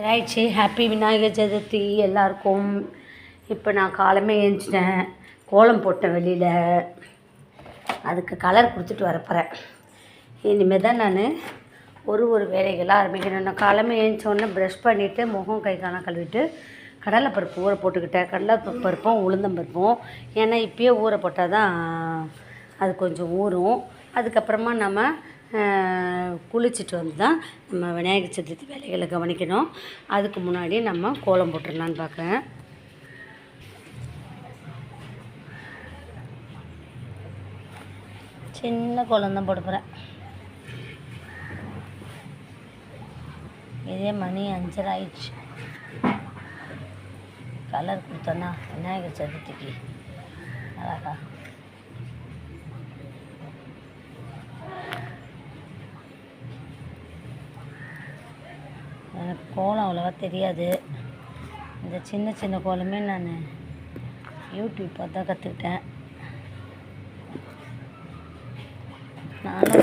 ஆயிடுச்சு. ஹாப்பி விநாயகர் சதுர்த்தி எல்லாருக்கும். இப்போ நான் காலமே எழுந்துச்சிட்டேன், கோலம் போட்டேன் வெளியில். அதுக்கு கலர் கொடுத்துட்டு வரப்போகிறேன். இனிமேல் தான் நான் ஒரு வேலைகளாக ஆரம்பிக்கணும். நான் காலமே எழுந்தோடனே ப்ரஷ் பண்ணிவிட்டு முகம் கை காலம் கழுவிட்டு கடலைப்பருப்பு ஊற போட்டுக்கிட்டேன். கடலைப்பருப்பும் உளுந்தம்பருப்பும், ஏன்னா இப்போயே ஊற போட்டால் தான் அது கொஞ்சம் ஊறும். அதுக்கப்புறமா நம்ம குளிச்சுட்டு வந்து தான் நம்ம விநாயகர் சதுர்த்தி வேலைகளை கவனிக்கணும். அதுக்கு முன்னாடி நம்ம கோலம் போட்டுடலான்னு பார்க்குறேன். சின்ன கோலம் தான் போட போகிறேன். இதே மணி 5:30 ஆயிடுச்சு. கலர் கொடுத்தோன்னா விநாயகர் சதுர்த்திக்கு அழகா. எனக்கு கோலம் அவ்வளோவா தெரியாது. இந்த சின்ன சின்ன கோலமே நான் யூடியூப் பார்த்து தான் கற்றுக்கிட்டேன்.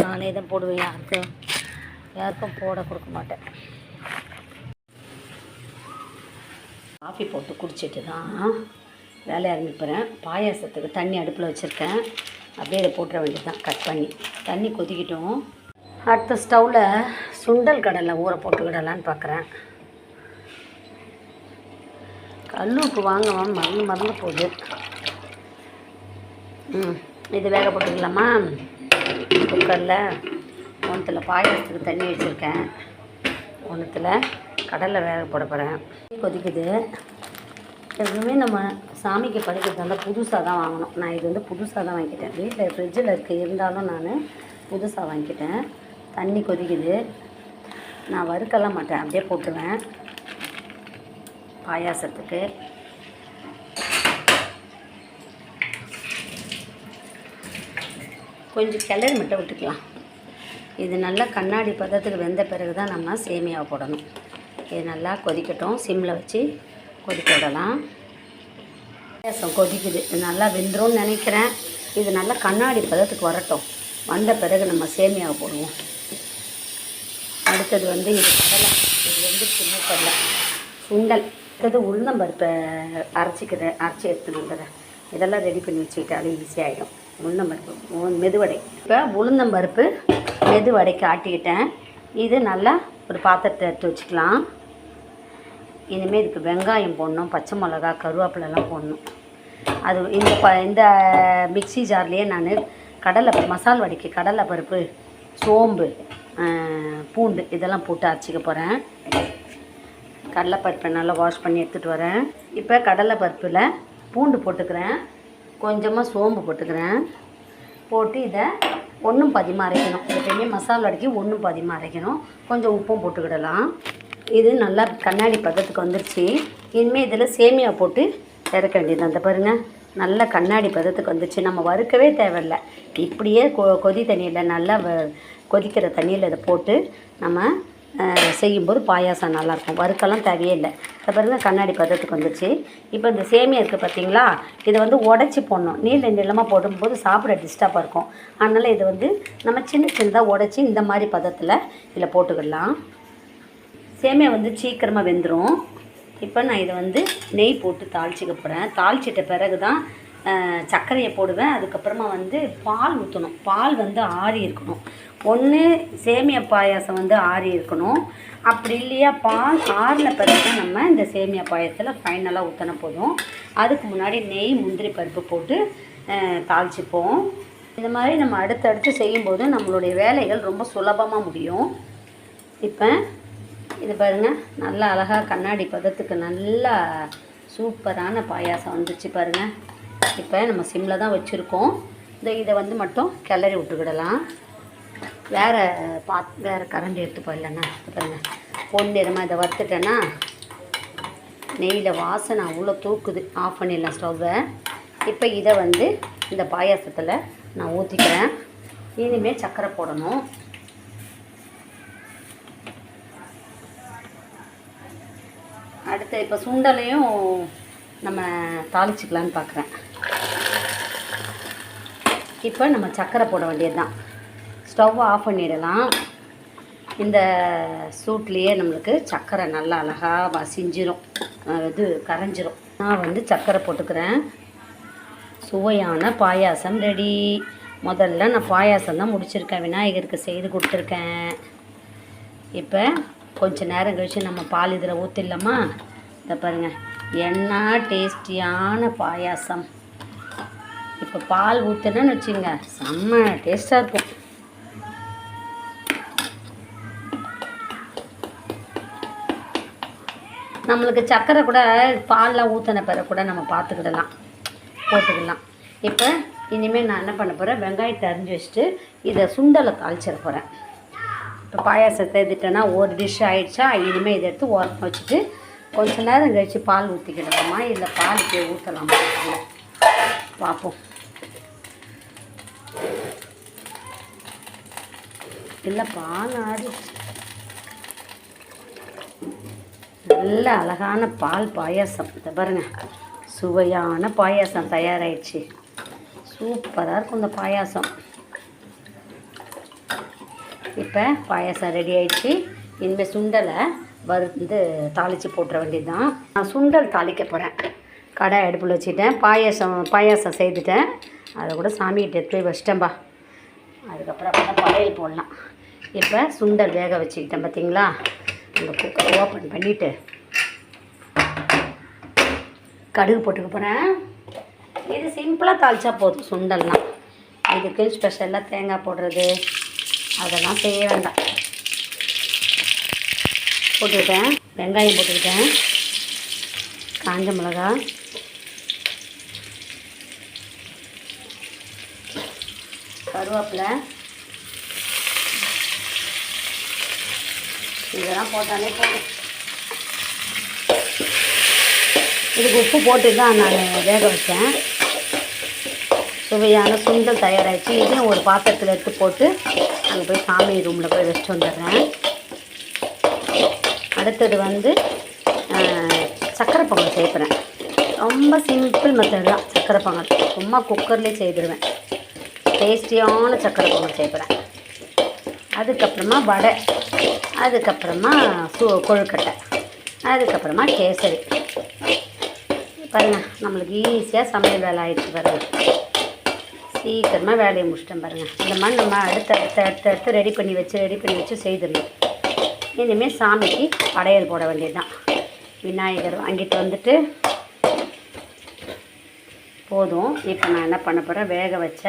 நானே தான் போடுவேன், யாருக்கும் போட கொடுக்க மாட்டேன். காஃபி போட்டு குடிச்சிட்டு தான் வேலையை ஆரம்பிப்பேன். பாயாசத்துக்கு தண்ணி அடுப்பில் வச்சுருக்கேன். அப்படியே இதை போட்டுற வேண்டியது தான், கட் பண்ணி. தண்ணி கொதிக்கிட்டோம். அடுத்த ஸ்டவ்வில் சுண்டல் கடலை ஊற போட்டுக்கிடலான்னு பார்க்குறேன். கல்லுப்பு வாங்குவோம், மறந்து போகுது. இது வேக போட்டுக்கலாமா? குக்கரில் ஒன்றுத்தில் பாயாசத்துக்கு தண்ணி வச்சுருக்கேன், ஒன்றுத்தில் கடலை வேக போட போகிறேன். கொதிக்குது. எப்பவுமே நம்ம சாமிக்கு படைக்கிறது இருந்தால் புதுசாக தான் வாங்கணும். நான் இது புதுசாக தான் வாங்கிக்கிட்டேன். வீட்டில் ஃப்ரிட்ஜில் இருந்தாலும் நான் புதுசாக வாங்கிக்கிட்டேன். தண்ணி கொதிக்குது. நான் வறுக்கலாம் மாட்டேன், அப்படியே போட்டுருவேன் பாயாசத்துக்கு. கொஞ்சம் கிளறி மட்டும் விட்டுக்கலாம். இது நல்லா கண்ணாடி பதத்துக்கு வெந்த பிறகு தான் நம்ம சேமியாவை போடணும். இது நல்லா கொதிக்கட்டும். சிம்மில் வச்சு கொதிக்க விடலாம். பாயாசம் கொதிக்குது. இது நல்லா வெந்துரும்னு நினைக்கிறேன். இது நல்லா கண்ணாடி பதத்துக்கு வரட்டும். வந்த பிறகு நம்ம சேமியாவை போடுவோம். அடுத்தது இது கடலை. இது சின்ன கடலை சுண்டல். அடுத்தது உளுந்தம்பருப்பை அரைச்சி எடுத்துன்னு வந்துடுறேன். இதெல்லாம் ரெடி பண்ணி வச்சுக்கிட்டாலே ஈஸியாகிடும். உளுந்தம்பருப்பு மெதுவடை. இப்போ உளுந்தம்பருப்பு மெதுவடைக்கு ஆட்டிக்கிட்டேன். இது நல்லா ஒரு பாத்திரத்தை எடுத்து வச்சுக்கலாம். இனிமேல் இதுக்கு வெங்காயம் போடணும், பச்சை மிளகா, கருவேப்பிலெல்லாம் போடணும். அது இந்த மிக்ஸி ஜார்லேயே நான் மசால் வடைக்கு கடலைப்பருப்பு, சோம்பு, பூண்டு இதெல்லாம் போட்டு அரைச்சிக்க போகிறேன். கடலைப்பருப்பை நல்லா வாஷ் பண்ணி எடுத்துகிட்டு வரேன். இப்போ கடலைப்பருப்பில் பூண்டு போட்டுக்கிறேன், கொஞ்சமாக சோம்பு போட்டுக்கிறேன். போட்டு இதை 1/10 அரைக்கணும். எப்பயுமே மசாலா வடைக்கு 1/10 அரைக்கணும். கொஞ்சம் உப்பும் போட்டுக்கிடலாம். இது நல்லா கண்ணாடி பதத்துக்கு வந்துருச்சு. இனிமேல் இதில் சேமியா போட்டு இறக்க வேண்டியது. அந்த பாருங்கள், நல்லா கண்ணாடி பதத்துக்கு வந்துச்சு. நம்ம வறுக்கவே தேவையில்லை. இப்படியே கொதி தண்ணியில் நல்லா கொதிக்கிற தண்ணியில் இதை போட்டு நம்ம செய்யும்போது பாயாசம் நல்லாயிருக்கும். வறுக்கெல்லாம் தேவையே இல்லை. அதை பாருங்கள், கண்ணாடி பதத்துக்கு வந்துச்சு. இப்போ இந்த சேமியா இருக்குது பார்த்தீங்களா, இதை உடச்சி போடணும். நீளமாக போடும்போது சாப்பிட டிஸ்டர்பாக இருக்கும். அதனால் இதை நம்ம சின்னதாக உடச்சி இந்த மாதிரி பதத்தில் இதில் போட்டுக்கிடலாம். சேமியா சீக்கிரமாக வெந்துடும். இப்போ நான் இதை நெய் போட்டு தாளிச்சிக்க போகிறேன். தாளிச்சிட்ட பிறகு தான் சர்க்கரையை போடுவேன். அதுக்கப்புறமா பால் ஊற்றணும். பால் ஆறி இருக்கணும். ஒன்று சேமியா பாயாசம் ஆறி இருக்கணும். அப்படி இல்லையா, பால் ஆறின பிறகு நம்ம இந்த சேமியா பாயாசத்தில் ஃபைனலாக ஊற்றின போதும். அதுக்கு முன்னாடி நெய், முந்திரி பருப்பு போட்டு தாளிச்சிப்போம். இந்த மாதிரி நம்ம அடுத்தடுத்து செய்யும்போது நம்மளுடைய வேலைகள் ரொம்ப சுலபமாக முடியும். இப்போ இது பாருங்கள், நல்லா அழகாக கண்ணாடி பதத்துக்கு நல்லா சூப்பரான பாயாசம் வந்துச்சு பாருங்கள். இப்போ நம்ம சிம்மில் தான் வச்சுருக்கோம். இதை மட்டும் கிளறி விட்டுக்கிடலாம். வேறு கரண்டி எடுத்து போயிடலண்ணா. பாருங்கள், பொன்னிறமாக இதை வறுத்துட்டேன்னா நெய்யில் வாசனை அவ்வளோ தூக்குது. ஆஃப் பண்ணிடலாம் ஸ்டவ்வை. இப்போ இதை இந்த பாயாசத்தில் நான் ஊற்றிக்கிறேன். இனிமேல் சர்க்கரை போடணும். அடுத்து இப்போ சுண்டலையும் நம்ம தாளிச்சிக்கலான்னு பார்க்குறேன். இப்போ நம்ம சர்க்கரை போட வேண்டியது தான். ஸ்டவ் ஆஃப் பண்ணிடலாம். இந்த சூட்லேயே நம்மளுக்கு சர்க்கரை நல்லா அழகாக வசிஞ்சிரும், இது கரைஞ்சிரும். நான் வந்து சர்க்கரை போட்டுக்கிறேன். சுவையான பாயாசம் ரெடி. முதல்ல நான் பாயாசம் தான் முடிச்சிருக்கேன், விநாயகருக்கு செய்து கொடுத்துருக்கேன். இப்போ கொஞ்சம் நேரம் கழித்து நம்ம பால் இதில் ஊற்றிடலாமா? இதை பாருங்கள், என்ன டேஸ்டியான பாயாசம். இப்போ பால் ஊற்றுனேன்னு வச்சுங்க, செம்ம டேஸ்ட்டாக இருக்கும். நம்மளுக்கு சர்க்கரை கூட பால்லாம் ஊற்றின பிறகு கூட நம்ம பார்த்துக்கிடலாம், போட்டுக்கலாம். இப்போ இனிமேல் நான் என்ன பண்ண போகிறேன், வெங்காயத்தை அரிஞ்சு வச்சுட்டு இதை சுண்டலை தாளிச்சிட போகிறேன். இப்போ பாயாசத்தை எடுத்துட்டேன்னா ஒரு டிஷ் ஆகிடுச்சா, இனிமேல் இதை எடுத்து ஓரமாக வச்சுட்டு கொஞ்ச நேரம் கழித்து பால் ஊற்றிக்கிடலாமா இல்லை பால் போய் ஊற்றலாமா பார்ப்போம். இல்லை, பால் ஆடிச்சு. நல்ல அழகான பால் பாயாசம். இதை பாருங்கள், சுவையான பாயாசம் தயாராகிடுச்சு. சூப்பராக இருக்கும் இந்த பாயாசம். இப்போ பாயாசம் ரெடி ஆகிடுச்சு. இனிமேல் சுண்டலை வறுத்து தாளித்து போட்டுற வேண்டியது தான். நான் சுண்டல் தாளிக்க போகிறேன். கடாய் அடுப்பில் வச்சுட்டேன். பாயாசம் செய்துட்டேன். அதை கூட சாமிகிட்ட எடுத்து போய் வச்சிட்டேன்பா. அதுக்கப்புறம் அப்போ படையல் போடலாம். இப்போ சுண்டல் வேக வச்சுக்கிட்டேன் பார்த்தீங்களா. அந்த குக்கரை ஓப்பன் பண்ணிவிட்டு கடுகு போட்டுக்க போகிறேன். இது சிம்பிளாக தாளித்தா போதும் சுண்டல்லாம். இதுக்கு ஸ்பெஷலாக தேங்காய் போடுறது அதெல்லாம் செய்ய வேண்டாம். போட்டுக்கிட்டேன், வெங்காயம் போட்டுக்கிட்டேன், காஞ்ச மிளகா, கருவேப்பிலை, இதெல்லாம் போட்டாலே போதும். இதுக்கு உப்பு போட்டு தான் நான் வேக வச்சேன். சுவையான சுண்டல் தயாராகிடுச்சு. இதையும் ஒரு பாத்திரத்தில் எடுத்து போட்டு அங்கே போய் சாமி ரூமில் போய் வச்சுட்டு வந்துடுறேன். அடுத்தது வந்து சக்கரை பொங்கல் செய்கிறேன். ரொம்ப சிம்பிள் மெத்தட் தான் சக்கரை பொங்கல். சும்மா குக்கர்லேயே செய்திருவேன். டேஸ்டியான சக்கரை பொங்கல் செய்கிறேன். அதுக்கப்புறமா வடை, அதுக்கப்புறமா கொழுக்கட்டை, அதுக்கப்புறமா கேசரி. பாருங்கள், நம்மளுக்கு ஈஸியாக சமையல் வேலை ஆகிடுச்சு. பாருங்கள், சீக்கிரமாக வேலையை முடிச்சிட்டேன். பாருங்கள், இந்த மாதிரி நம்ம அடுத்து ரெடி பண்ணி வச்சு செய்திடணும். இனிமேல் சாமிக்கு படையல் போட வேண்டியது தான். விநாயகர் வாங்கிட்டு வந்துட்டு போதும். இப்போ நான் என்ன பண்ண போகிறேன், வேக வச்ச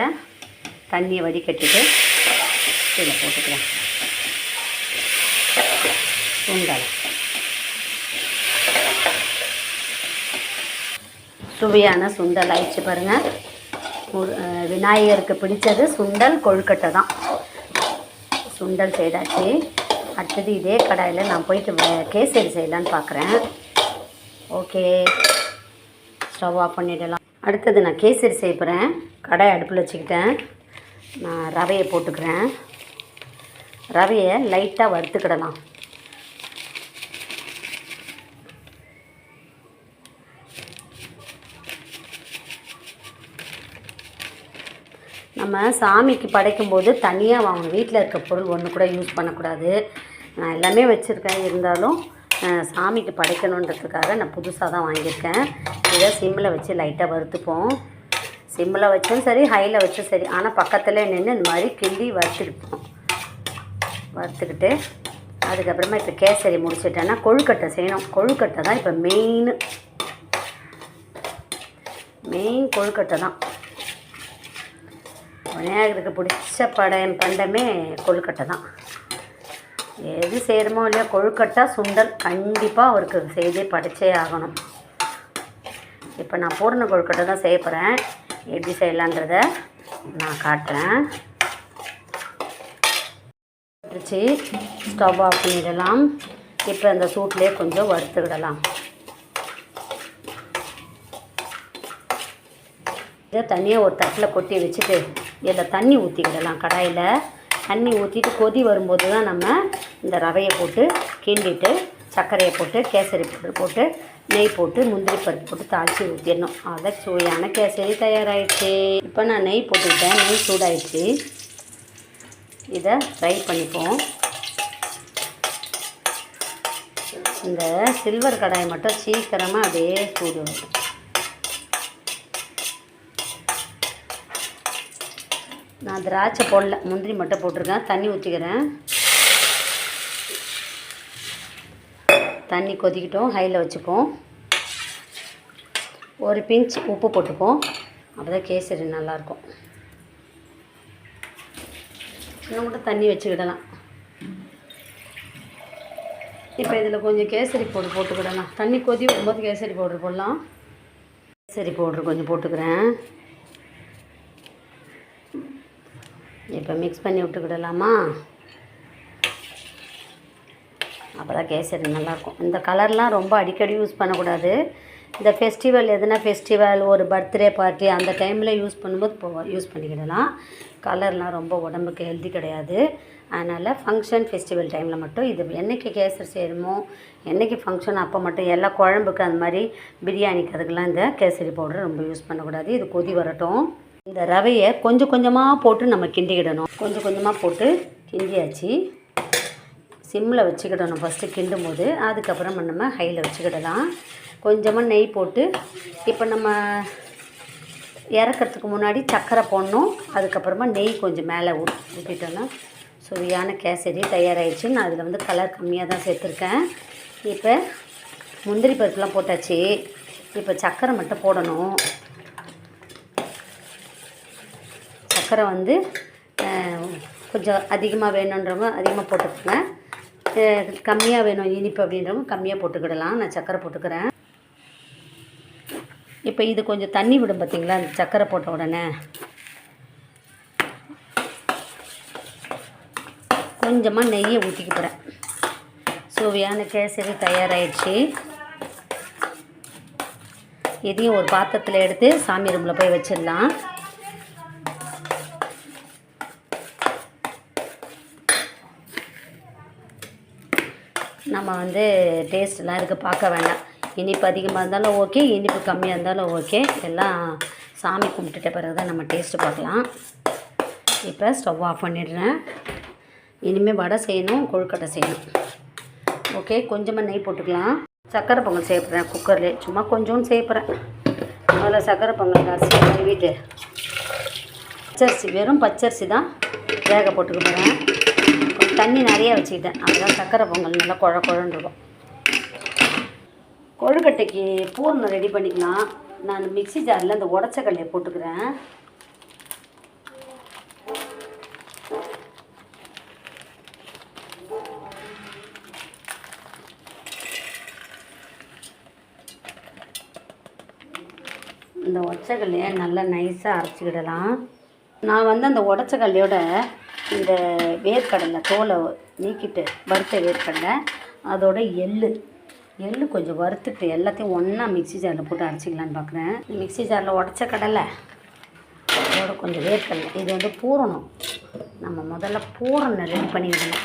தண்ணியை வடிகட்டிட்டு இதில் போட்டுக்கிறேன் சுண்டல். சுவையான சுண்டல் ஆயிடுச்சு பாருங்கள். விநாயகருக்கு பிடிச்சது சுண்டல் கொழுக்கட்டை தான். சுண்டல் செய்தாச்சு. அடுத்தது இதே கடாயில் நான் போயிட்டு கேசரி செய்யலான்னு பார்க்குறேன். ஓகே, ஸ்டவ் ஆஃப் பண்ணிடலாம். அடுத்தது நான் கேசரி செய்ய போகிறேன். கடாய் அடுப்பில் வச்சுக்கிட்டேன். நான் ரவையை போட்டுக்கிறேன். ரவையை லைட்டாக வறுத்துக்கிடலாம். நம்ம சாமிக்கு படைக்கும்போது தனியாக வாங்கணும். வீட்டில் இருக்க பொருள் ஒன்று கூட யூஸ் பண்ணக்கூடாது. நான் எல்லாமே வச்சுருக்கேன், இருந்தாலும் சாமிக்கு படைக்கணுன்றதுக்காக நான் புதுசாக தான் வாங்கியிருக்கேன். இதை சிம்மில் வச்சு லைட்டாக வறுத்துப்போம். சிம்மில் வச்சும் சரி, ஹையில் வச்சும் சரி, ஆனால் பக்கத்தில் நின்று இந்த மாதிரி கிண்டி வறுத்துக்கிட்டு அதுக்கப்புறமா இப்போ கேசரி முடிச்சிட்டேன்னா கொழுக்கட்டை செய்யணும். கொழுக்கட்டை தான் இப்போ மெயின் கொழுக்கட்டை தான். விநாயகருக்கு பிடிச்ச பண்டமே கொழுக்கட்டை தான். எது செய்கிறோமோ இல்லையா, கொழுக்கட்டை சுண்டல் கண்டிப்பாக அவருக்கு செய்தே படைச்சே ஆகணும். இப்போ நான் பூரண கொழுக்கட்டை தான் செய்ய போகிறேன். எப்படி செய்யலான்றதை நான் காட்டுறேன். ஸ்டவ் ஆஃப் பண்ணிடலாம். இப்போ அந்த சூட்லேயே கொஞ்சம் வறுத்துக்கிடலாம். இதை தண்ணியாக ஒரு தட்டில் கொட்டி வச்சுட்டு இதில் தண்ணி ஊற்றிக்கிடலாம். கடாயில் தண்ணி ஊற்றிட்டு கொதி வரும்போது தான் நம்ம இந்த ரவையை போட்டு கிண்டிட்டு சர்க்கரையை போட்டு கேசரி போட்டு நெய் போட்டு முந்திரி பருப்பு போட்டு தாளித்து ஊற்றிடணும். அதை சுவையான கேசரி தயாராகிடுச்சு. இப்போ நான் நெய் போட்டுக்கிட்டேன். நெய் சூடாயிடுச்சு. இதை ஃப்ரை பண்ணிப்போம். இந்த சில்வர் கடாயை மட்டும் சீக்கிரமாக அப்படியே சூடு வரும். நான் திராட்சை போடல, முந்திரி மட்டும் போட்டிருக்கேன். தண்ணி ஊற்றிக்கிறேன். தண்ணி கொதிக்கிட்டோம், ஹையில் வச்சுப்போம். ஒரு பிஞ்ச் உப்பு போட்டுப்போம், அப்போ தான் கேசரி நல்லாயிருக்கும். இன்னும் மட்டும் தண்ணி வச்சுக்கிடலாம். இப்போ இதில் கொஞ்சம் கேசரி பவுடர் போட்டுக்கிடலாம். தண்ணி கொதி வரும்போது கேசரி பவுடர் போடலாம். கேசரி பவுடர் கொஞ்சம் போட்டுக்கிறேன். இப்போ மிக்ஸ் பண்ணி விட்டுக்கிடலாமா? அப்போ தான் கேசரி நல்லாயிருக்கும். இந்த கலர்லாம் ரொம்ப அடிக்கடி யூஸ் பண்ணக்கூடாது. இந்த ஃபெஸ்டிவல் எதுனா ஃபெஸ்டிவல், ஒரு பர்த்டே பார்ட்டி அந்த டைமில் யூஸ் பண்ணும்போது யூஸ் பண்ணிக்கிடலாம். கலர்லாம் ரொம்ப உடம்புக்கு ஹெல்தி கிடையாது. அதனால் ஃபங்க்ஷன் ஃபெஸ்டிவல் டைமில் மட்டும் இது என்றைக்கு கேசரி செய்யணுமோ, என்றைக்கு ஃபங்க்ஷன் அப்போ மட்டும், எல்லா குழம்புக்கு அந்த மாதிரி பிரியாணிக்கு அதுக்கெல்லாம் இந்த கேசரி பவுடர் ரொம்ப யூஸ் பண்ணக்கூடாது. இது கொதி வரட்டும். இந்த ரவையை கொஞ்சம் கொஞ்சமாக போட்டு நம்ம கிண்டிக்கிடணும். கொஞ்சம் கொஞ்சமாக போட்டு கிண்டியாச்சு. சிம்மில் வச்சுக்கிடணும் ஃபஸ்ட்டு கிண்டும் போது. அதுக்கப்புறம் நம்ம ஹையில் வச்சுக்கிடலாம். கொஞ்சமாக நெய் போட்டு இப்போ நம்ம இறக்கிறதுக்கு முன்னாடி சர்க்கரை போடணும். அதுக்கப்புறமா நெய் கொஞ்சம் மேலே ஊற்றிட்டோன்னா சுவையான கேசரி தயாராகிடுச்சு. நான் அதில் கலர் கம்மியாக தான் சேர்த்துருக்கேன். இப்போ முந்திரி பருப்புலாம் போட்டாச்சு. இப்போ சர்க்கரை மட்டும் போடணும். சர்க்கரை கொஞ்சம் அதிகமாக வேணுன்றவங்க அதிகமாக போட்டுக்கோங்க. கம்மியாக வேணும் இனிப்பு அப்படின்றவங்க கம்மியாக போட்டுக்கிடலாம். நான் சர்க்கரை போட்டுக்கிறேன். இப்போ இது கொஞ்சம் தண்ணி விடும் பார்த்திங்களா, அந்த சர்க்கரை போட்ட உடனே. கொஞ்சமாக நெய்யை ஊற்றிக்கிறேன். சுவையான கேசரி தயாராகிடுச்சு. இதையும் ஒரு பாத்திரத்தில் எடுத்து சாமி ரூமில் போய் வச்சிடலாம். நம்ம டேஸ்ட்லாம் இருக்குது, பார்க்க வேண்டாம். இனிப்பு அதிகமாக இருந்தாலும் ஓகே, இனிப்பு கம்மியாக இருந்தாலும் ஓகே. எல்லாம் சாமி கும்பிட்டுட்ட பிறகு தான் நம்ம டேஸ்ட்டு பார்க்கலாம். இப்போ ஸ்டவ் ஆஃப் பண்ணிடுறேன். இனிமேல் வடை செய்யணும், கொழுக்கட்டை செய்யணும். ஓகே, கொஞ்சமாக நெய் போட்டுக்கலாம். சர்க்கரை பொங்கல் செய்யப்படுறேன் குக்கர்லேயே. சும்மா கொஞ்சோன்னு செய்யப்படுறேன். முதல்ல சர்க்கரை பொங்கல் அரிசி கழுவிட்டு பச்சரிசி, வெறும் பச்சரிசி தான் வேக போட்டுக்க போகிறேன். கொஞ்சம் தண்ணி நிறைய வச்சுக்கிட்டேன். அதுதான் சர்க்கரை பொங்கல் நல்லா குழன்னு இருக்கும். கொழுக்கட்டைக்கு பூர்ணம் ரெடி பண்ணிக்கலாம். நான் மிக்ஸி ஜாரில் இந்த உடச்ச கடலையை போட்டுக்கிறேன். இந்த உடச்சக்கல்லையை நல்லா நைஸாக அரைச்சிக்கிடலாம். நான் அந்த உடச்சக்கல்லையோட இந்த வேர்க்கடலை தோலை நீக்கிட்டு வறுத்த வேர்க்கடலை, அதோட எள்ளு கொஞ்சம் வறுத்துட்டு எல்லாத்தையும் ஒன்றா மிக்ஸி ஜாரில் போட்டு அரைச்சிக்கலான்னு பார்க்குறேன். மிக்ஸி ஜாரில் உடச்ச கடலை, அதோட கொஞ்சம் வேர்க்கடலை. இது பூரணம். நம்ம முதல்ல பூரணம் ரெடி பண்ணிவிடணும்.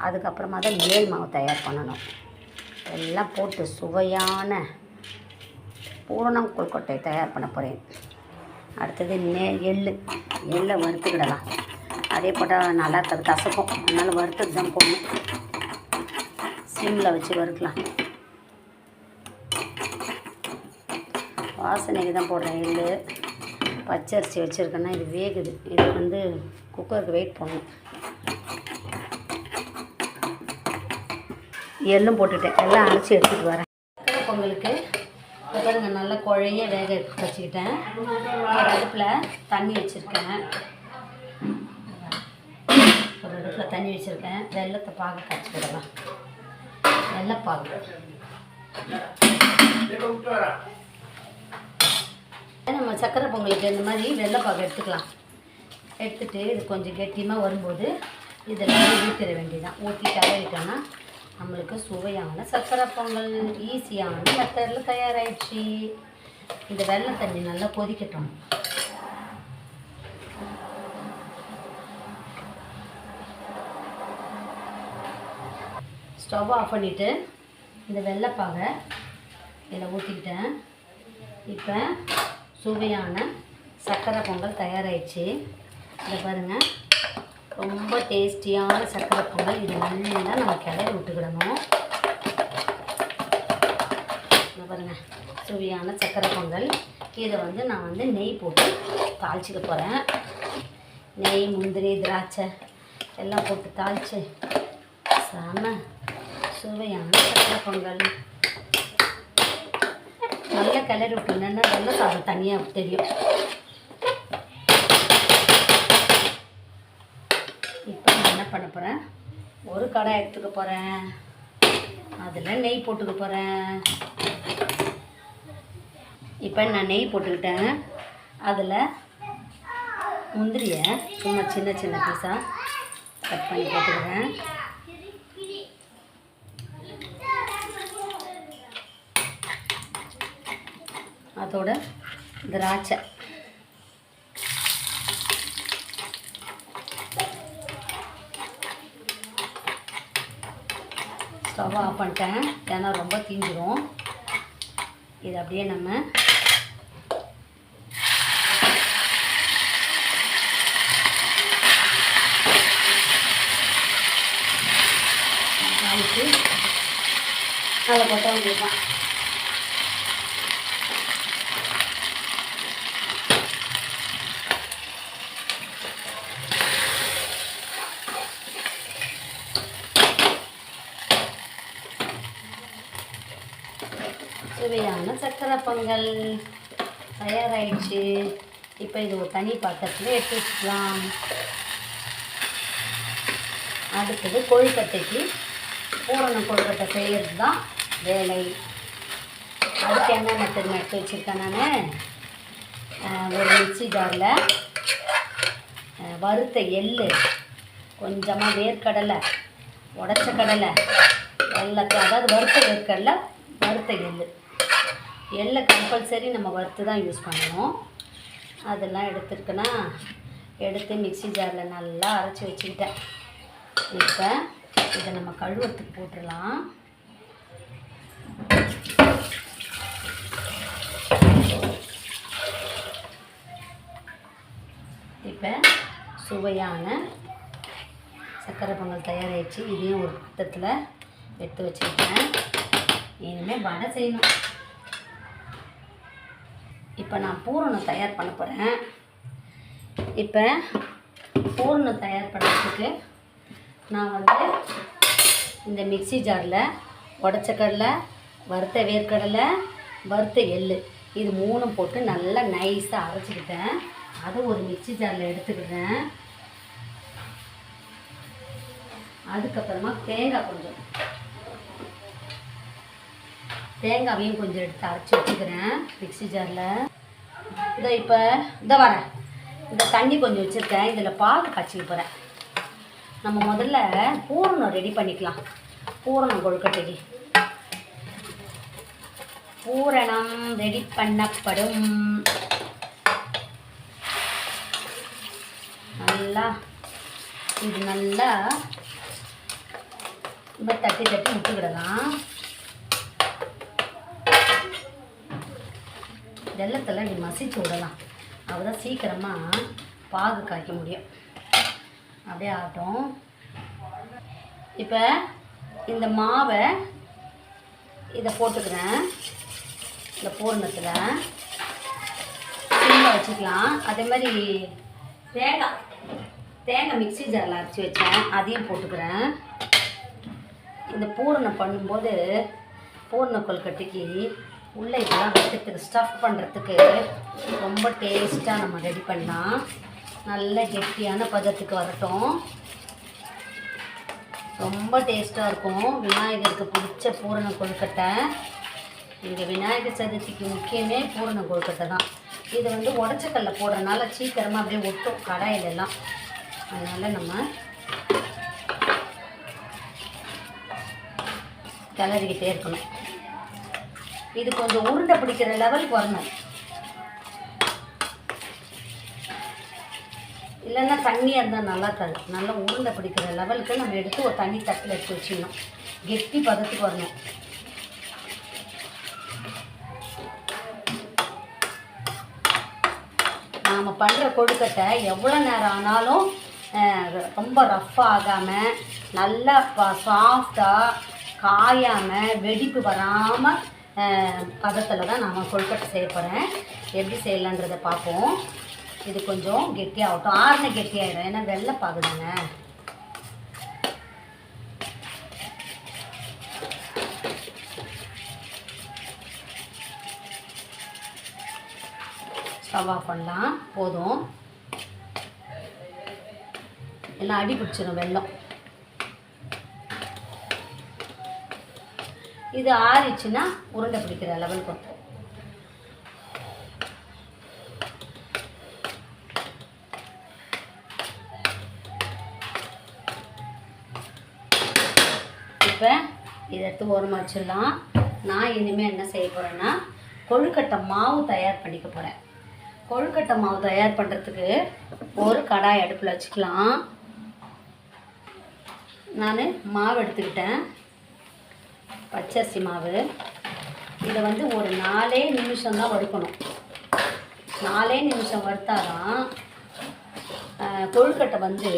அதுக்கப்புறமா தான் மேல் மாவு தயார் பண்ணணும். எல்லாம் போட்டு சுவையான பூரணம் கொழுக்கட்டை தயார் பண்ண போகிறேன். அடுத்தது எள்ளை வறுத்துக்கிடலாம். அதே போட்டால் நல்லா இருக்காது, கசக்கும். அதனால் வறுத்துட்டு தான் போடணும். சிம்மில் வச்சு வறுக்கலாம். வாசனைக்கு தான் போடுறேன். எள்ளு பச்சரிசி வச்சுருக்கேன்னா இது வேகுது. இது குக்கருக்கு வெயிட் பண்ணணும். எள்ளும் போட்டுட்டேன். எல்லாம் அரைச்சி எடுத்துகிட்டு வரேன். சக்கரை பொங்கலுக்கு பாருங்க நல்லா குழைய வேக வச்சுக்கிட்டேன். ஒரு அடுப்பில் தண்ணி வச்சுருக்கேன். வெள்ளத்தை பாகு காய்ச்சிக்கிடலாம். வெள்ளைப்பாகு நம்ம சக்கரை பொங்கலுக்கு இந்த மாதிரி வெள்ளைப்பாகு எடுத்துக்கலாம். எடுத்துகிட்டு இது கொஞ்சம் கெட்டியமாக வரும்போது இதெல்லாம் ஊற்றிட வேண்டியதான். ஊற்றி கலரிட்டோன்னா நம்மளுக்கு சுவையான சக்கரை பொங்கல் ஈஸியான மெத்தடில் தயாராகிடுச்சு. இந்த வெள்ளை தண்ணி நல்லா கொதிக்கட்டும். ஸ்டவ் ஆஃப் பண்ணிவிட்டு இந்த வெள்ளைப்பாகை இதில் ஊற்றிக்கிட்டேன். இப்போ சுவையான சக்கரை பொங்கல் தயாராகிடுச்சு. இதை பாருங்கள், ரொம்ப டேஸ்டியான சக்கரை பொங்கல். இது நல்லா நம்ம கிளறி விட்டுக்கிடணும். சுவையான சக்கரை பொங்கல். இதை வந்து நான் வந்து நெய் போட்டு தாளிச்சிக்க போகிறேன். நெய், முந்திரி, திராட்சை எல்லாம் போட்டு தாளித்து செம சுவையான சக்கரை பொங்கல். நல்ல கிளறி விட்டுனா வெள்ளை சாதம் தனியாக தெரியும். இப்போ நான் என்ன பண்ண போகிறேன், ஒரு கடாய் எடுத்துக்க போகிறேன். அதில் நெய் போட்டுக்க போகிறேன். இப்போ நான் நெய் போட்டுக்கிட்டேன். அதில் முந்திரியை சும்மா சின்ன சின்ன பீஸாக கட் பண்ணி போட்டுக்கிறேன். அதோட திராட்சை, ஸ்டவ் ஆஃப் பண்ணிட்டேன், ஏன்னா ரொம்ப தீஞ்சிடும். இது அப்படியே நம்ம தாளித்து அதை போட்ட வேண்டியதுதான். சுவையான சக்கரை பொங்கல் தயாராகிடுச்சு. இப்போ இது ஒரு தனி பாத்திரத்தில் எடுத்து வச்சுக்கலாம். அடுத்தது கொழுக்கட்டைக்கு பூரண கொழுக்கட்டை செய்கிறது தான் வேலை. அதுக்கு என்ன மெத்தட் எடுத்து வச்சுருக்கேன் நான். ஒரு மிக்ஸி ஜாரில் வறுத்த எள்ளு, கொஞ்சமாக வேர்க்கடலை, உடச்ச கடலை எல்லாத்தையும், அதாவது வறுத்த வேர்க்கடலை, வறுத்த எள்ளை கம்பல்சரி நம்ம வறுத்து தான் யூஸ் பண்ணணும். அதெல்லாம் எடுத்துருக்கேன்னா எடுத்து மிக்ஸி ஜாரில் நல்லா அரைச்சி வச்சுக்கிட்டேன். இப்போ இதை நம்ம கழுவத்துக்கு போட்டுடலாம். இப்போ சுவையான சக்கரை பொங்கல் தயாராகிடுச்சு. இதையும் ஒரு பாத்திரத்தில் எடுத்து வச்சுக்கிட்டேன். இனிமேல் வடை செய்யணும். இப்போ நான் பூரணம் தயார் பண்ண போகிறேன். இப்போ பூரணம் தயார் பண்ணுறதுக்கு நான் வந்து இந்த மிக்ஸி ஜாரில் உடச்ச கடலை, வறுத்த வேர்க்கடலை, வறுத்த எள்ளு இது மூணும் போட்டு நல்லா நைஸாக அரைச்சிக்கிட்டேன். அதை ஒரு மிக்ஸி ஜாரில் எடுத்துக்கிட்டேன். அதுக்கப்புறமா தேங்காவையும் கொஞ்சம் எடுத்து அரைச்சி வச்சுக்கிறேன் மிக்ஸி ஜாரில். இப்போ வரேன். இந்த தண்ணி கொஞ்சம் வச்சுருக்கேன். இதில் பால் காய்ச்சிக்க போகிறேன். நம்ம முதல்ல பூரணம் ரெடி பண்ணிக்கலாம். பூரணம் கொழுக்கட்டைக்கு பூரணம் ரெடி பண்ணப்படும். நல்லா இப்போ தட்டி விட்டுக்கிடலாம். வெள்ளத்தெல்லாம் இப்படி மசிச்சு விடலாம். அப்போ தான் சீக்கிரமாக பாகு காய்க்க முடியும். அப்படியே ஆகட்டும். இப்போ இந்த மாவை இதை போட்டுக்கிறேன். இந்த பூரணத்தில் சிம்மில் வச்சுக்கலாம். அதே மாதிரி தேங்காய் மிக்ஸி ஜாரில் அரைச்சி வச்சேன், அதையும் போட்டுக்கிறேன். இந்த பூரணம் பண்ணும்போது பூரண கொழுக்கட்டைக்கு உள்ளே இதெல்லாம் வைக்கிறதுக்கு ஸ்டஃப் பண்ணுறதுக்கு ரொம்ப டேஸ்ட்டாக நம்ம ரெடி பண்ணலாம். நல்ல கெட்டியான பதத்துக்கு வரட்டும். ரொம்ப டேஸ்ட்டாக இருக்கும். விநாயகருக்கு பிடிச்ச பூரண கொழுக்கட்டை. இங்கே விநாயகர் சதுர்த்திக்கு முக்கியமே பூரண கொழுக்கட்டை தான். இது வந்து உடச்சக்கல்ல போடுறதுனால சீக்கிரமாக அப்படியே ஒட்டும் கடாயிலெல்லாம். அதனால் நம்ம கிளறிக்கிட்டே இருக்கணும். இது கொஞ்சம் உருண்டை பிடிக்கிற லெவலுக்கு வரணும். இல்லைன்னா தண்ணியாக இருந்தால் நல்லா இருக்காது. நல்லா உருண்டை பிடிக்கிற லெவலுக்கு நம்ம எடுத்து ஒரு தண்ணி தட்டில் எடுத்து வச்சுக்கணும். கெட்டி பதத்துக்கு வரணும். நாம் பண்ணுற கொழுக்கட்டை எவ்வளோ நேரம் ஆனாலும் ரொம்ப ரஃப்பாக ஆகாமல் நல்லா சாஃப்டாக காயாமல் வெடிப்பு வராமல் பதத்தில் தான் நாம் கொழுக்கட்டை செய்ய போகிறேன். எப்படி செய்யலான்றதை பார்ப்போம். இது கொஞ்சம் கெட்டியாகட்டும். ஆறுன கெட்டியாகிடும், ஏன்னா வெள்ளை பாகுதாங்க. ஸ்டவ் ஆஃப் பண்ணலாம். போதும், எல்லாம் அடி பிடிச்சிடும் வெல்லம். இது ஆறிச்சுன்னா உருண்டை பிடிக்கிற லெவலுக்கு வரும். இப்போ இதை எடுத்து ஓரமாக வச்சிடலாம். நான் இனிமேல் என்ன செய்ய போகிறேன்னா கொழுக்கட்டை மாவு தயார் பண்ணிக்க போகிறேன். கொழுக்கட்டை மாவு தயார் பண்ணுறதுக்கு ஒரு கடாய் அடுப்பில் வச்சுக்கலாம். நான் மாவு எடுத்துக்கிட்டேன், பச்சரிசி மாவு. இதை வந்து ஒரு 4 நிமிஷம் தான் வறுக்கணும். 4 நிமிஷம் வறுத்தாதான் கொழுக்கட்டை வந்து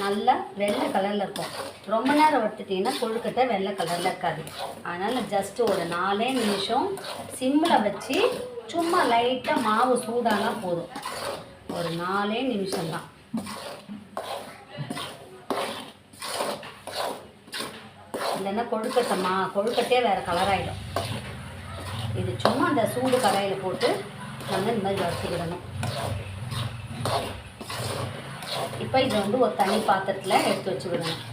நல்லா வெள்ளை கலரில் இருக்கும். ரொம்ப நேரம் வறுத்துட்டிங்கன்னா கொழுக்கட்டை வெள்ளை கலரில் இருக்காது. அதனால் ஜஸ்ட்டு ஒரு 4 நிமிஷம் சிம்மில் வச்சு சும்மா லைட்டாக மாவு சூடானா போதும். ஒரு 4 நிமிஷம்தான். இல்லைன்னா கொழுக்கட்டையே வேறு கலராகிடும். இது சும்மா அந்த சூடு கடாயில் போட்டு நம்ம இந்த மாதிரி வறுத்துக்கிடணும். இப்போ இதை வந்து ஒரு தனி பாத்திரத்தில் எடுத்து வச்சுக்கிடணும்.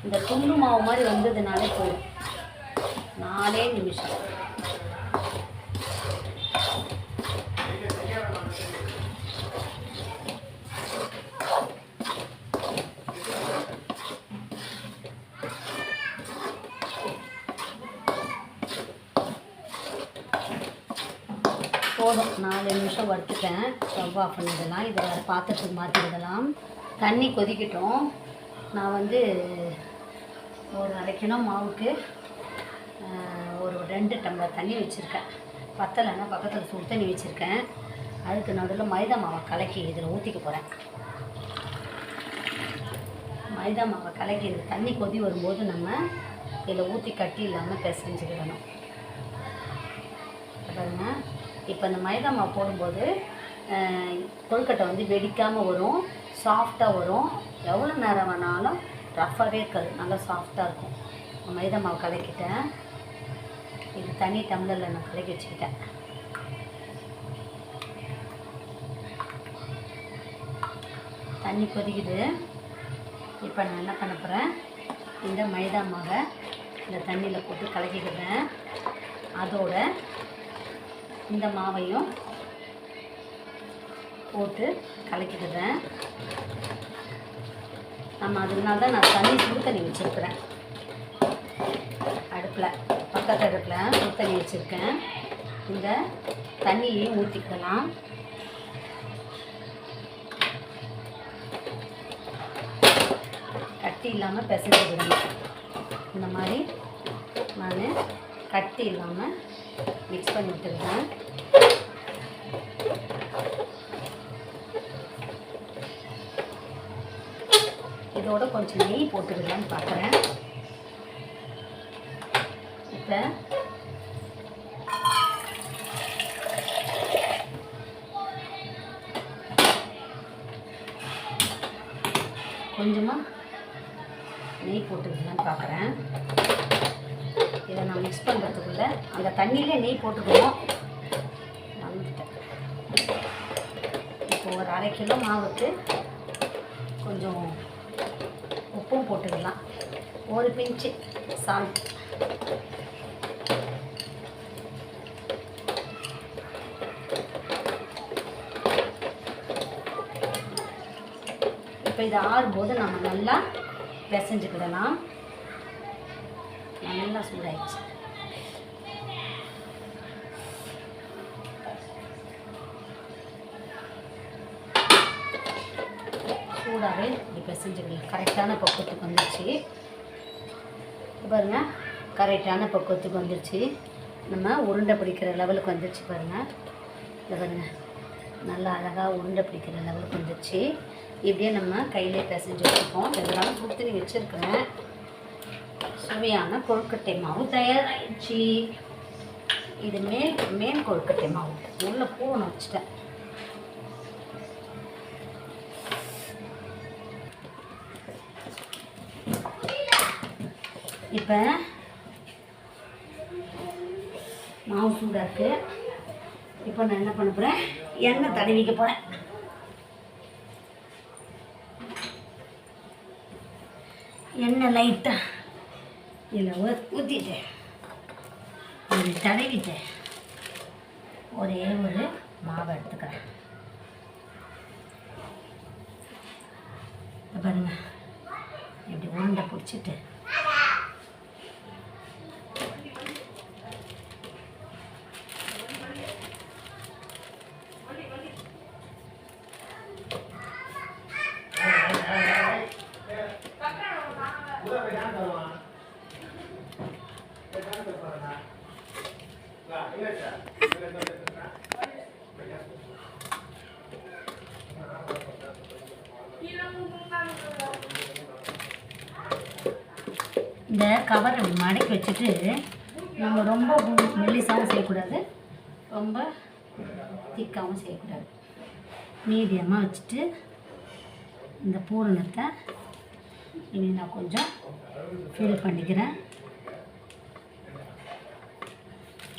இந்த துண்டு மாவு மாதிரி வந்ததுனாலே போதும். 4 நிமிஷம். போதும், 4 நிமிஷம் வறுத்துட்டேன். ஸ்டவ் ஆஃப் பண்ணிடலாம். இதை வேறு பாத்திரத்துக்கு மாற்றிடலாம். தண்ணி கொதிக்கட்டும். நான் வந்து ஒரு 1/2 கிலோ மாவுக்கு ஒரு 2 டம்ளர் தண்ணி வச்சுருக்கேன். பத்தலைன்னா பக்கத்தில் சுடு தண்ணி வச்சுருக்கேன். அதுக்கு நடுவில் மைதா மாவை கலக்கி இதில் ஊற்றிக்க போகிறேன். மைதா மாவை கலக்கி இந்த தண்ணி கொதி வரும்போது நம்ம இதில் ஊற்றி கட்டி இல்லாமல் பிசைஞ்சுக்கிடணும். பாருங்க, இப்போ இந்த மைதா மாவு போடும்போது கொழுக்கட்டை வந்து வெடிக்காமல் வரும், சாஃப்டாக வரும். எவ்வளோ நேரம் வேணாலும் ரஃப்பாகவே இருக்காது, நல்லா சாஃப்டாக இருக்கும். மைதா மாவு கலக்கிட்டேன். இது தனி டம்ளரில் நான் கலக்கி வச்சுக்கிட்டேன். தண்ணி கொதிக்குது. இப்போ நான் என்ன பண்ண போகிறேன், இந்த மைதா மாவை இந்த தண்ணியில் போட்டு கலக்கிக்கிறேன். அதோட இந்த மாவையும் போட்டு கலக்கிக்கிறேன். நம்ம அதனால தான் நான் சுடு தண்ணி வச்சுருக்கிறேன். பக்கத்து அடுப்பில் சுடு தண்ணி வச்சுருக்கேன். இந்த தண்ணியையும் ஊற்றிக்கலாம். கட்டி இல்லாமல் பிசைஞ்சு விடணும். இந்த மாதிரி நான் கட்டி இல்லாமல் மிக்ஸ் பண்ணி விட்டுருக்கேன். இதோட கொஞ்சம் நெய் போட்டுக்கலான்னு பார்க்குறேன். இப்போ கொஞ்சமாக நெய் போட்டுக்கலான்னு பார்க்குறேன். இதை நான் மிக்ஸ் பண்ணுறதுக்குள்ள அந்த தண்ணியிலே நெய் போட்டுக்குவோம். வந்துட்டேன். இப்போ ஒரு 1/2 கிலோ மாவுக்கு கொஞ்சம் உப்பும் போட்டுக்கலாம். ஒரு பிஞ்சு சால்ட். இப்போ இதை ஆறும்போது நம்ம நல்லா பிசைஞ்சுக்கிடலாம். நல்லா சூடாயிடுச்சு. சூடாகவே இப்படி பிசைஞ்சுக்கலாம். கரெக்டான பக்குவத்துக்கு வந்துடுச்சு. பாருங்கள், கரெக்டான பக்குவத்துக்கு வந்துடுச்சு. நம்ம உருண்டை பிடிக்கிற லெவலுக்கு வந்துடுச்சு. பாருங்கள், இதை பாருங்கள், நல்லா அழகாக உருண்டை பிடிக்கிற லெவலுக்கு வந்துடுச்சு. இப்படியே நம்ம கையிலே பிசைஞ்சு வச்சுப்போம். இதெல்லாம் சுடுத்தண்ணி வச்சுருக்கிறேன். சுவையான கொழுக்கட்டை மாவு தயாராகிடுச்சு. இது மேல் கொழுக்கட்டை மாவு உள்ள பூனை வச்சுட்டேன். இப்போ மாவு சூடாக இருக்குது. இப்போ நான் என்ன பண்ண போகிறேன், எண்ணெய் தடவிக்க போகிறேன். எண்ணெய் லைட்டாக இதில் ஊற்றிட்டேன், இது தடவிட்டேன். ஒரே ஒரு மாவை எடுத்துக்கிறேன். பாருங்க, இப்படி உருண்டை பிடிச்சிட்டு இந்த கவரை மடக்கி வச்சுட்டு, நம்ம ரொம்ப மெல்லிசாவும் செய்யக்கூடாது, ரொம்ப திக்காகவும் செய்யக்கூடாது. மீடியமாக வச்சுட்டு இந்த பூரணத்தை இனி நான் கொஞ்சம் ஃபில் பண்ணிக்கிறேன்.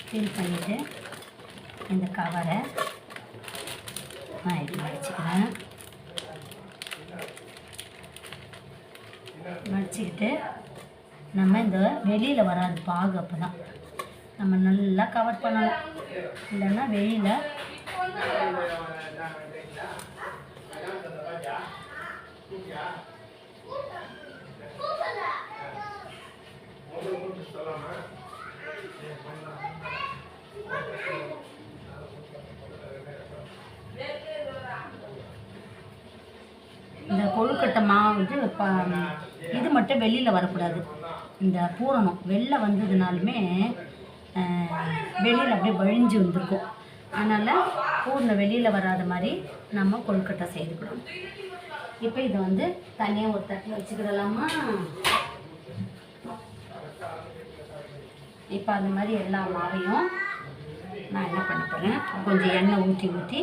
ஃபில் பண்ணிவிட்டு இந்த கவரை நான் இப்படி மடிச்சுக்கிறேன். மடிச்சுக்கிட்டு நம்ம இந்த வெளியில் வராது பாகு, அப்போ தான் நம்ம நல்லா கவர் பண்ணணும். இல்லைன்னா வெளியில் இந்த கொழுக்கட்டை மாவு இது மட்டும் வெளியில் வரக்கூடாது. இந்த பூரணம் வெளில வந்ததுனாலுமே வெளியில் அப்படியே வழிஞ்சு வந்துருக்கும். அதனால் பூரணம் வெளியில் வராத மாதிரி நம்ம கொழுக்கட்டை செய்துக்கணும். இப்போ இதை வந்து தனியாக ஒரு தட்டில் வச்சுக்கிடலாமா? இப்போ அந்த மாதிரி எல்லா மாவையும் நான் என்ன பண்ண போகிறேன், கொஞ்சம் எண்ணெய் ஊற்றி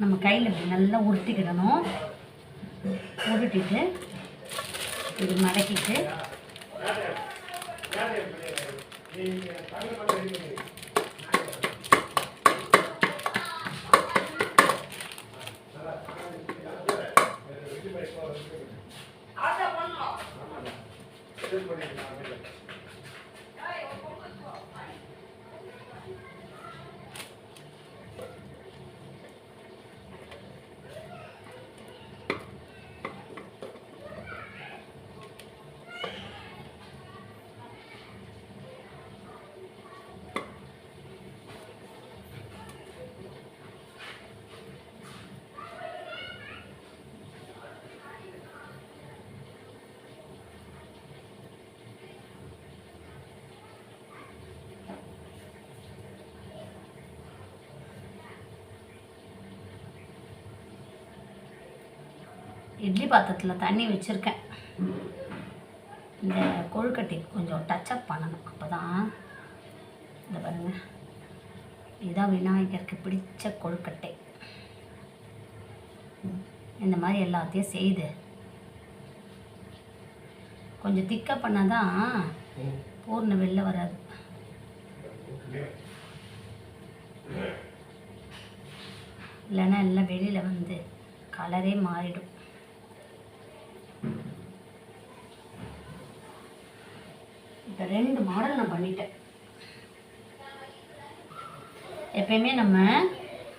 நம்ம கையில் இப்படி நல்லா உருட்டிக்கிடணும். உருட்டிட்டு இது மடக்கிட்டு இட்லி பாத்திரத்தில் தண்ணி வச்சுருக்கேன். இந்த கொழுக்கட்டைக்கு கொஞ்சம் டச்சப் பண்ணணும். அப்போ தான் இந்த பாருங்கள், இதுதான் விநாயகருக்கு பிடிச்ச கொழுக்கட்டை. இந்த மாதிரி எல்லாத்தையும் செய்து கொஞ்சம் திக்காக பண்ணால் தான் பூர்ணம் வெளில வராது. இல்லைன்னா எல்லாம் வெளியில் வந்து கலரே மாறிடும். இப்போ 2 மாடல் நான் பண்ணிட்டேன். எப்பயுமே நம்ம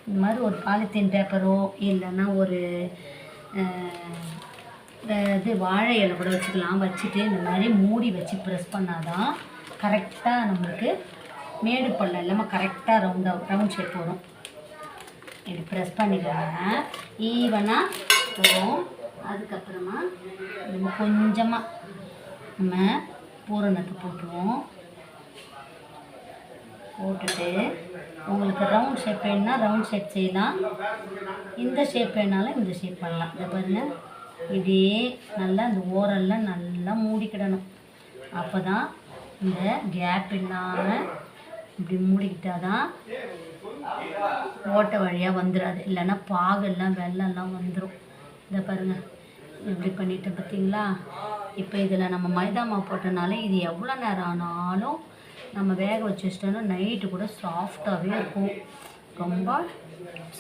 இந்த மாதிரி ஒரு பாலித்தீன் பேப்பரோ இல்லைன்னா ஒரு இது வாழை இலை கூட வச்சுக்கலாம். வச்சுட்டு இந்த மாதிரி மூடி வச்சு ப்ரெஸ் பண்ணாதான் கரெக்டாக நம்மளுக்கு மேடு பள்ளம் இல்லாமல் கரெக்டாக ரவுண்ட் ஷேப் வரும். இப்படி ப்ரெஸ் பண்ணிக்கோங்க, ஈவனாக வரும். அதுக்கப்புறமா நம்ம கொஞ்சமாக நம்ம பூரணத்தை போட்டுருவோம். போட்டுட்டு உங்களுக்கு ரவுண்ட் ஷேப் வேணுன்னா ரவுண்ட் ஷேப் செய்யலாம், இந்த ஷேப் வேணாலும் இந்த ஷேப் பண்ணலாம். இதை பாருங்கள், இப்படியே நல்லா இந்த ஓரெல்லாம் நல்லா மூடிக்கிடணும். அப்போ தான் இந்த கேப் இல்லாமல் இப்படி மூடிக்கிட்டால் தான் ஓட்டை வழியாக வந்துடாது, இல்லைன்னா பாகெல்லாம் வெள்ளம்லாம் வந்துடும். இதை பாருங்கள் எப்படி பண்ணிட்டேன் பார்த்தீங்களா. இப்போ இதில் நம்ம மைதா மாவு போட்டனால இது எவ்வளோ நேரம் ஆனாலும் நம்ம வேக வச்சு வச்சிட்டோன்னா நைட்டு கூட சாஃப்டாகவே இருக்கும். ரொம்ப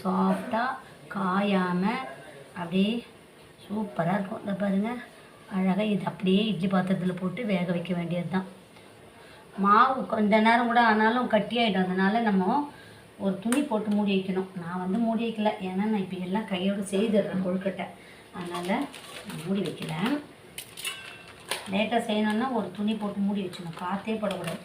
சாஃப்டாக காயாமல் அப்படியே சூப்பராக இருக்கும். இதை பாருங்கள் அழகாக இது அப்படியே இட்லி பாத்திரத்தில் போட்டு வேக வைக்க வேண்டியது தான். மாவு கொஞ்ச நேரம் கூட ஆனாலும் கட்டி ஆகிடும், அதனால் நம்ம ஒரு துணி போட்டு மூடி வைக்கணும். நான் வந்து மூடி வைக்கல, ஏன்னா நான் இப்போ எல்லாம் கையோடு செய்துடுறேன் கொழுக்கட்டை, அதனால் மூடி வைக்கல. லேட்டாக செய்யணுன்னா ஒரு துணி போட்டு மூடி வச்சுக்கணும், காற்றே படக்கூடாது.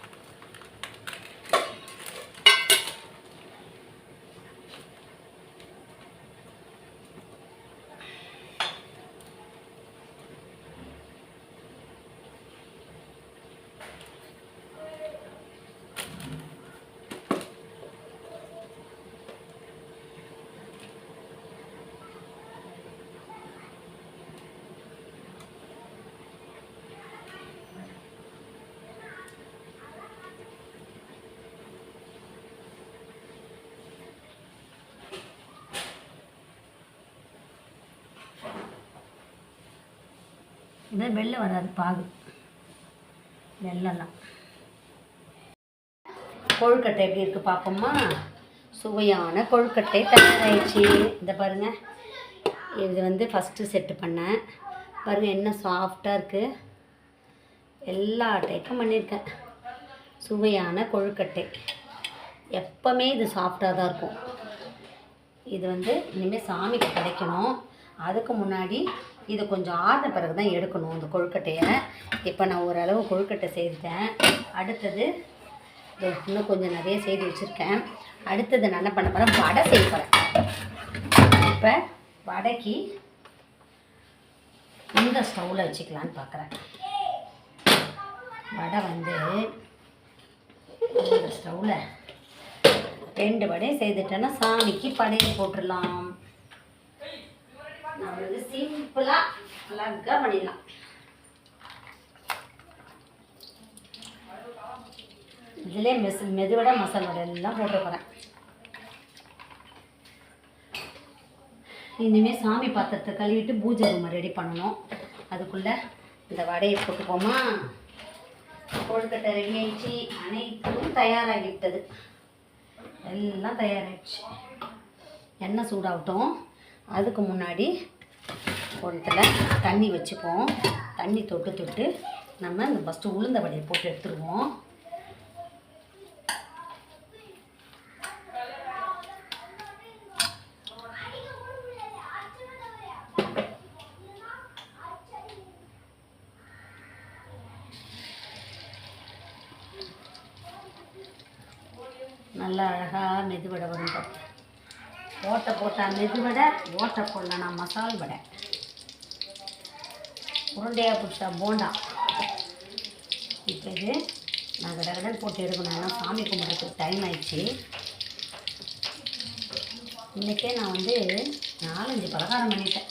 இதை வெள்ளை வராது பாகு, வெள்ளெல்லாம். கொழுக்கட்டை எப்படி இருக்குது பார்ப்போமா. சுவையான கொழுக்கட்டை தயாராகிடுச்சு. இதை பாருங்கள், இது வந்து ஃபஸ்ட்டு செட்டு பண்ணேன் பாருங்கள், என்ன சாஃப்டாக இருக்குது. எல்லா டைப்பும் பண்ணியிருக்கேன். சுவையான கொழுக்கட்டை எப்போவுமே இது சாஃப்டாக தான் இருக்கும். இது வந்து இனிமேல் சாமிக்கு படைக்கணும். அதுக்கு முன்னாடி இதை கொஞ்சம் ஆறின பிறகு தான் எடுக்கணும் இந்த கொழுக்கட்டையை. இப்போ நான் ஓரளவு கொழுக்கட்டை செய்துட்டேன். அடுத்தது இன்னும் கொஞ்சம் நிறைய செய்து வச்சுருக்கேன். அடுத்தது நான் என்ன பண்ண போகிறேன், வடை செய்ய போகிறேன். இப்போ வடைக்கு இந்த ஸ்டவ்வில் வச்சுக்கலான்னு பார்க்குறேன். வடை வந்து இந்த ஸ்டவ்வில் 2 வடையை செய்துட்டேன்னா சாமிக்கு படையை போட்டுடலாம். நம்ம வந்து சிம்பிளாக அழகாக பண்ணிடலாம். இதிலே மெதுவடை மசால் வடை எல்லாம் போட்டு போகிறேன். இனிமேல் சாமி பாத்திரத்தை கழுவிட்டு பூஜை ரூமை ரெடி பண்ணணும். அதுக்குள்ளே இந்த வடையை போட்டுப்போமா. கொழுக்கட்டை ரெடி ஆகிடுச்சு, அனைத்தும் தயாராகிவிட்டது, எல்லாம் தயாராகிடுச்சு. எண்ணெய் சூடாகட்டும். அதுக்கு முன்னாடி ஒன்றத்தில் தண்ணி வச்சுப்போம். தண்ணி தொட்டு நம்ம இந்த ஃபஸ்ட்டு உளுந்த வடையை போட்டு எடுத்துருவோம். நல்லா அழகாக மெதுவடை வரும். ஓட்டை போட்டால் மெதுவடை, ஓட்டை போடலன்னா மசால் வடை, உருண்டையாக பிடிச்சா போண்டா. இப்போ இது நான் கடகடன் போட்டு எடுக்கணும், ஏன்னா சாமி கும்பிட்றதுக்கு டைம் ஆயிடுச்சு. இன்றைக்கே நான் வந்து 4-5 பலகாரம் பண்ணிட்டேன்.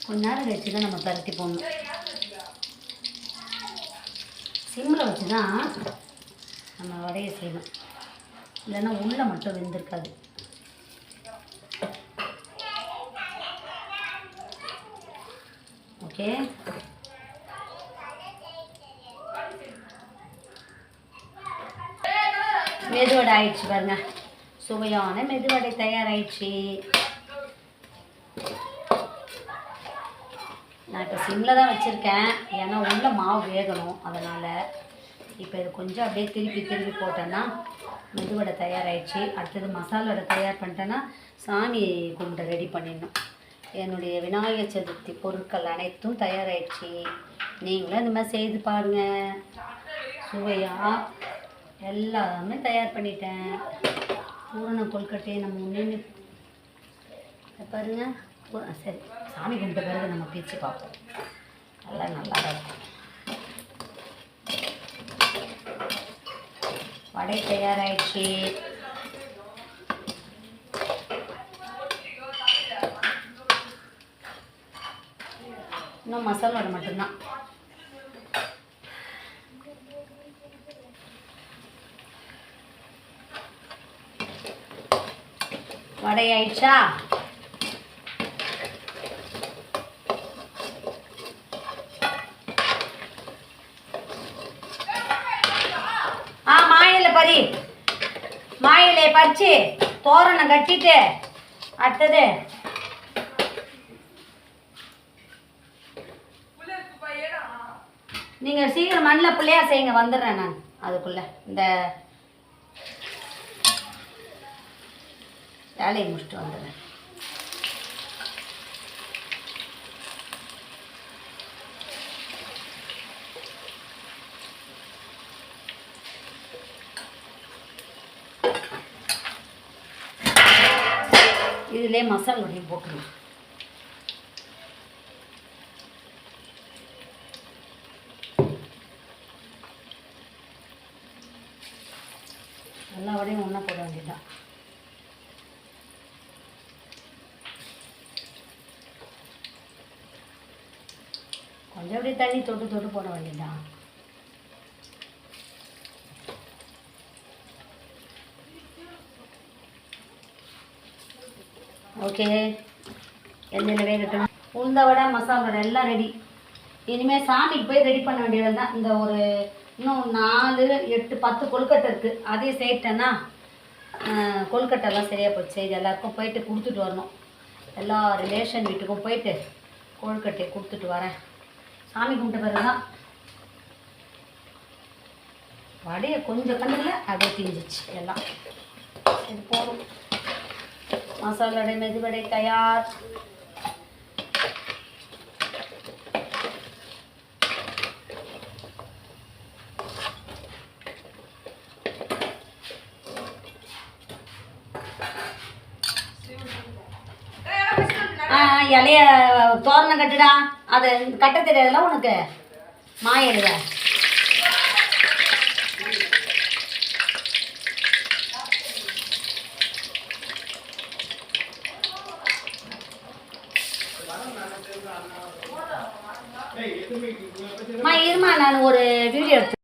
கொஞ்ச நேரம் கழிச்சு தான் நம்ம பருத்தி போடணும். சிம்மில் வச்சு தான் நம்ம வடையை செய்யணும், இல்லைன்னா உள்ளே மட்டும் வெந்திருக்காது. ஓகே, மெதுவடை ஆயிடுச்சு பாருங்க. சுவையான மெதுவடை தயாராகிடுச்சு. நான் இப்போ சிம்மில் தான் வச்சுருக்கேன், ஏன்னா உள்ள மாவு வேகணும், அதனால். இப்போ இது கொஞ்சம் அப்படியே திருப்பி போட்டேன்னா மெதுவடை தயாராகிடுச்சு. அடுத்தது மசாலா வடை தயார் பண்ணிட்டேன்னா சாமி கும்பிட ரெடி பண்ணிடணும். என்னுடைய விநாயகர் சதுர்த்தி பொருட்கள் அனைத்தும் தயாராகிடுச்சு. நீங்களும் இந்த மாதிரி செய்து பாருங்கள். சுவையாக எல்லாமே தயார் பண்ணிட்டேன். பூரண கொழுக்கட்டையை நம்ம முன்னே பாருங்கள். சரி, சாமி கும்பிட்ட பிறகு நம்ம பிரித்து பார்ப்போம். நல்லா இருக்கும். வடை தயாராகிடுச்சு. இன்னும் மசாலா வடை மட்டும்தான். வடை ஆயிடுச்சா? மாயில பறி, மாயிலே பறிச்சு தோரணம் கட்டிட்டு அடுத்தது நீங்கள் சீக்கிரம் மண்ணில் பிள்ளையார் செய்யுங்க, வந்துடுறேன் நான் அதுக்குள்ளே. இந்த வேலையை முடிச்சுட்டு வந்துடுறேன். இதிலே மசாலா பொடியும் போட்டுருவோம். எல்லா வடையும் ஒன்றா போட வேண்டியதுதான். கொஞ்சம் அப்படியே தண்ணி தொட்டு தொட்டு போட வேண்டியதுதான். ஓகே, எண்ணெயில் வேகட்டும். உளுந்த வடை, மசாலா வடை எல்லாம் ரெடி. இனிமேல் சாமிக்கு போய் ரெடி பண்ண வேண்டியது தான். இந்த ஒரு இன்னும் 4, 8, 10 கொழுக்கட்டை இருக்குது. அதையும் செய்யிட்டேன்னா கொழுக்கட்டைலாம் சரியாக போச்சு. இது எல்லாருக்கும் போயிட்டு கொடுத்துட்டு வரணும். எல்லா ரிலேஷன் வீட்டுக்கும் போயிட்டு கொழுக்கட்டையை கொடுத்துட்டு வரேன். சாமி கும்பிட்ட பிறகு தான் வடையை கொஞ்சம் கண்டில் அப்படியே தீஞ்சிச்சு எல்லாம். இது போதும். மசாலா வடை, மெதுவடை தயார். இலைய தோரணம் கட்டுடா. அதை கட்ட தெரியாதுல உனக்கு? மாயிடுத இருமா, நான் ஒரு வீடியோ எடுத்து.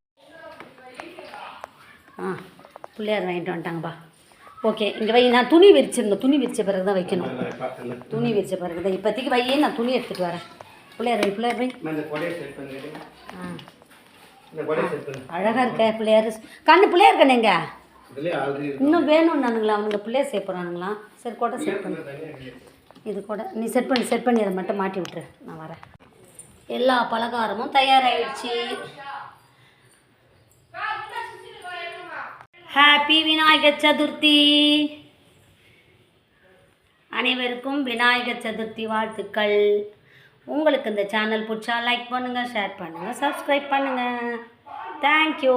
பிள்ளையார் வாங்கிட்டு வந்துட்டாங்கப்பா. ஓகே, இங்கே வை. நான் துணி விரிச்சிருந்தேன். துணி விரிச்ச பிறகு தான் வைக்கணும். துணி விரிச்ச பிறகு தான். இப்போதைக்கு வையே, நான் துணி எடுத்துகிட்டு வரேன். பிள்ளையார் வை, பிள்ளையார் வை. அழகாக இருக்க பிள்ளையார். கண்ணு பிள்ளையார் கண்ணுங்க இன்னும் வேணும் நானுங்களா? அவனுங்க பிள்ளையார் செய்ய போகிறானுங்களா? சரி, கூட செட் பண்ணு. இது கூட நீ செட் பண்ணி அதை மட்டும் மாட்டி விட்டுரு. நான் வரேன். எல்லா பலகாரமும் தயாராகிடுச்சு. ஹாப்பி விநாயகர் சதுர்த்தி. அனைவருக்கும் விநாயகர் சதுர்த்தி வாழ்த்துக்கள். உங்களுக்கு இந்த சேனல் பிடிச்சா லைக் பண்ணுங்கள், ஷேர் பண்ணுங்கள், சப்ஸ்கிரைப் பண்ணுங்கள். தேங்க்யூ.